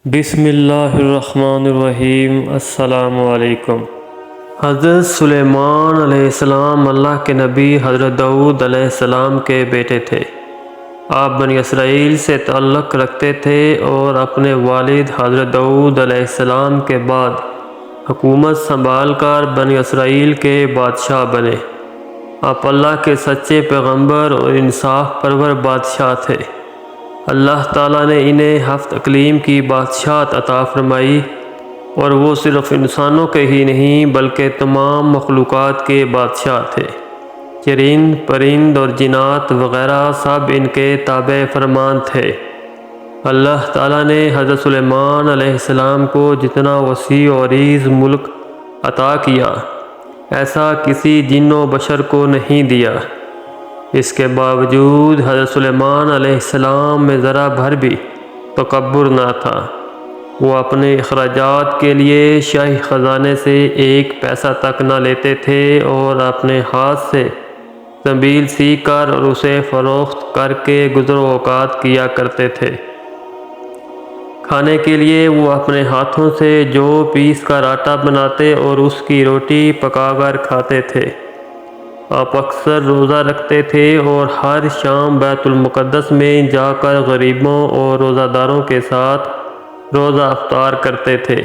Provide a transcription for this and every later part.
بسم اللہ الرحمن الرحیم۔ السلام علیکم۔ حضرت سلیمان علیہ السلام اللہ کے نبی حضرت داؤد علیہ السلام کے بیٹے تھے۔ آپ بنی اسرائیل سے تعلق رکھتے تھے اور اپنے والد حضرت داؤد علیہ السلام کے بعد حکومت سنبھال کر بنی اسرائیل کے بادشاہ بنے۔ آپ اللہ کے سچے پیغمبر اور انصاف پرور بادشاہ تھے۔ اللہ تعالیٰ نے انہیں 7 اقلیم کی بادشاہت عطا فرمائی، اور وہ صرف انسانوں کے ہی نہیں بلکہ تمام مخلوقات کے بادشاہ تھے۔ چرند، پرند اور جنات وغیرہ سب ان کے تابع فرمان تھے۔ اللہ تعالیٰ نے حضرت سلیمان علیہ السلام کو جتنا وسیع و عریض ملک عطا کیا، ایسا کسی جن و بشر کو نہیں دیا۔ اس کے باوجود حضرت سلیمان علیہ السلام میں ذرا بھر بھی تکبر نہ تھا۔ وہ اپنے اخراجات کے لیے شاہی خزانے سے 1 پیسہ تک نہ لیتے تھے اور اپنے ہاتھ سے زنبیل سی کر اور اسے فروخت کر کے گزر و اوقات کیا کرتے تھے۔ کھانے کے لیے وہ اپنے ہاتھوں سے جو پیس کر آٹا بناتے اور اس کی روٹی پکا کر کھاتے تھے۔ آپ اکثر روزہ رکھتے تھے اور ہر شام بیت المقدس میں جا کر غریبوں اور روزہ داروں کے ساتھ روزہ افطار کرتے تھے۔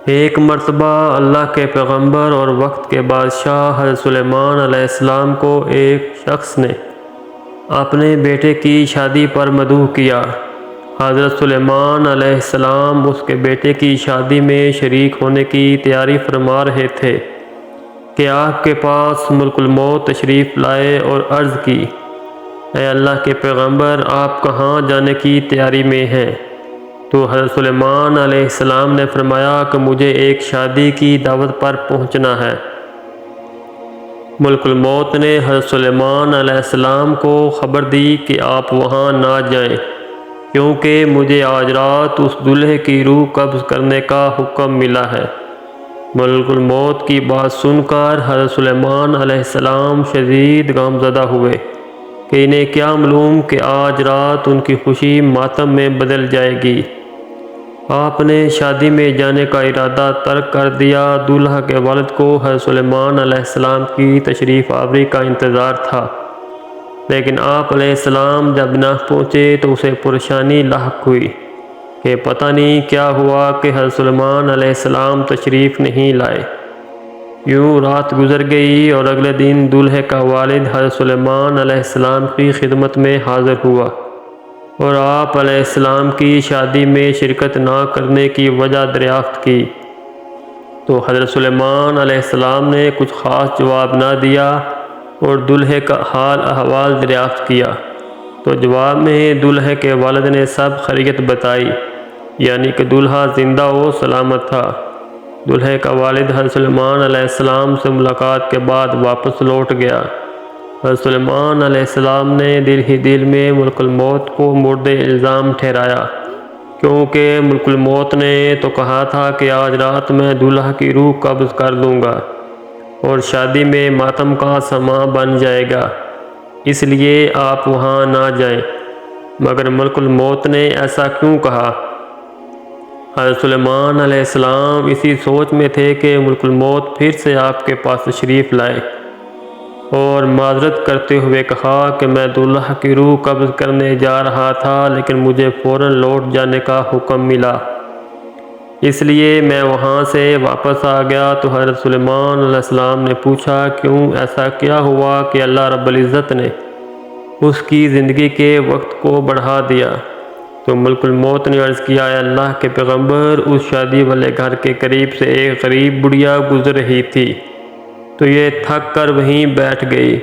ایک مرتبہ اللہ کے پیغمبر اور وقت کے بادشاہ حضرت سلیمان علیہ السلام کو ایک شخص نے اپنے بیٹے کی شادی پر مدعو کیا۔ حضرت سلیمان علیہ السلام اس کے بیٹے کی شادی میں شریک ہونے کی تیاری فرما رہے تھے کہ آپ کے پاس ملک الموت تشریف لائے اور عرض کی، اے اللہ کے پیغمبر، آپ کہاں جانے کی تیاری میں ہیں؟ تو حضرت سلیمان علیہ السلام نے فرمایا کہ مجھے ایک شادی کی دعوت پر پہنچنا ہے۔ ملک الموت نے حضرت سلیمان علیہ السلام کو خبر دی کہ آپ وہاں نہ جائیں، کیونکہ مجھے آج رات اس دلہے کی روح قبض کرنے کا حکم ملا ہے۔ ملک الموت کی بات سن کر حضرت سلیمان علیہ السلام شدید غمزدہ ہوئے کہ انہیں کیا معلوم کہ آج رات ان کی خوشی ماتم میں بدل جائے گی۔ آپ نے شادی میں جانے کا ارادہ ترک کر دیا۔ دولہا کے والد کو حضرت سلیمان علیہ السلام کی تشریف آوری کا انتظار تھا، لیکن آپ علیہ السلام جب نہ پہنچے تو اسے پریشانی لاحق ہوئی کہ پتہ نہیں کیا ہوا کہ حضرت سلیمان علیہ السلام تشریف نہیں لائے۔ یوں رات گزر گئی اور اگلے دن دولہے کا والد حضرت سلیمان علیہ السلام کی خدمت میں حاضر ہوا اور آپ علیہ السلام کی شادی میں شرکت نہ کرنے کی وجہ دریافت کی۔ تو حضرت سلیمان علیہ السلام نے کچھ خاص جواب نہ دیا اور دولہے کا حال احوال دریافت کیا۔ تو جواب میں دولہے کے والد نے سب خیریت بتائی، یعنی کہ دولہا زندہ و سلامت تھا۔ دولہے کا والد حضرت سلیمان علیہ السلام سے ملاقات کے بعد واپس لوٹ گیا۔ حضرت سلیمان علیہ السلام نے دل ہی دل میں ملک الموت کو مورد الزام ٹھہرایا، کیونکہ ملک الموت نے تو کہا تھا کہ آج رات میں دولہا کی روح قبض کر لوں گا اور شادی میں ماتم کا سماں بن جائے گا، اس لیے آپ وہاں نہ جائیں۔ مگر ملک الموت نے ایسا کیوں کہا؟ حضرت سلیمان علیہ السلام اسی سوچ میں تھے کہ ملک الموت پھر سے آپ کے پاس تشریف لائے اور معذرت کرتے ہوئے کہا کہ میں دولہا کی روح قبض کرنے جا رہا تھا، لیکن مجھے فوراً لوٹ جانے کا حکم ملا، اس لیے میں وہاں سے واپس آ گیا۔ تو حضرت سلیمان علیہ السلام نے پوچھا، کیوں ایسا کیا ہوا کہ اللہ رب العزت نے اس کی زندگی کے وقت کو بڑھا دیا؟ تو ملک الموت نے عرض کیا، اے اللہ کے پیغمبر، اس شادی والے گھر کے قریب سے ایک غریب بڑھیا گزر رہی تھی تو یہ تھک کر وہیں بیٹھ گئی۔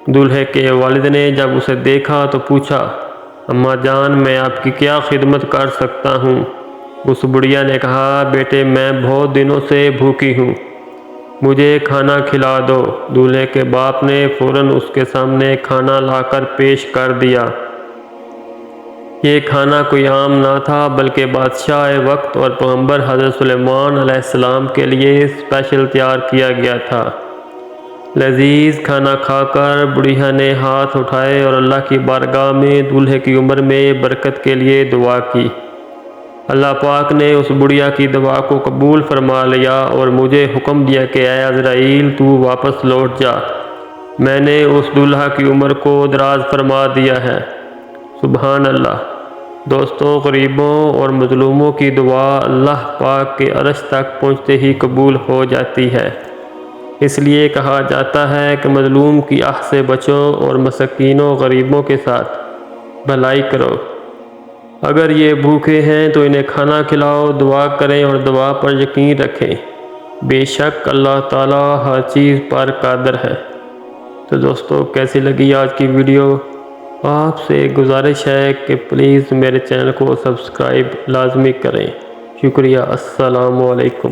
دولہے کے والد نے جب اسے دیکھا تو پوچھا، اماں جان، میں آپ کی کیا خدمت کر سکتا ہوں؟ اس بڑھیا نے کہا، بیٹے، میں بہت دنوں سے بھوکی ہوں، مجھے کھانا کھلا دو۔ دولہے کے باپ نے فوراً اس کے سامنے کھانا لا کر پیش کر دیا۔ یہ کھانا کوئی عام نہ تھا بلکہ بادشاہ وقت اور پیغمبر حضرت سلیمان علیہ السلام کے لیے اسپیشل تیار کیا گیا تھا۔ لذیذ کھانا کھا کر بڑھیا نے ہاتھ اٹھائے اور اللہ کی بارگاہ میں دولہے کی عمر میں برکت کے لیے دعا کی۔ اللہ پاک نے اس بڑھیا کی دعا کو قبول فرما لیا اور مجھے حکم دیا کہ اے عزرائیل تو واپس لوٹ جا، میں نے اس دلہا کی عمر کو دراز فرما دیا ہے۔ سبحان اللہ۔ دوستوں، غریبوں اور مظلوموں کی دعا اللہ پاک کے عرش تک پہنچتے ہی قبول ہو جاتی ہے۔ اس لیے کہا جاتا ہے کہ مظلوم کی آہ سے بچو اور مسکینوں غریبوں کے ساتھ بھلائی کرو۔ اگر یہ بھوکے ہیں تو انہیں کھانا کھلاؤ، دعا کریں اور دعا پر یقین رکھیں، بے شک اللہ تعالیٰ ہر چیز پر قادر ہے۔ تو دوستو، کیسی لگی آج کی ویڈیو؟ آپ سے گزارش ہے کہ پلیز میرے چینل کو سبسکرائب لازمی کریں۔ شکریہ۔ السلام علیکم۔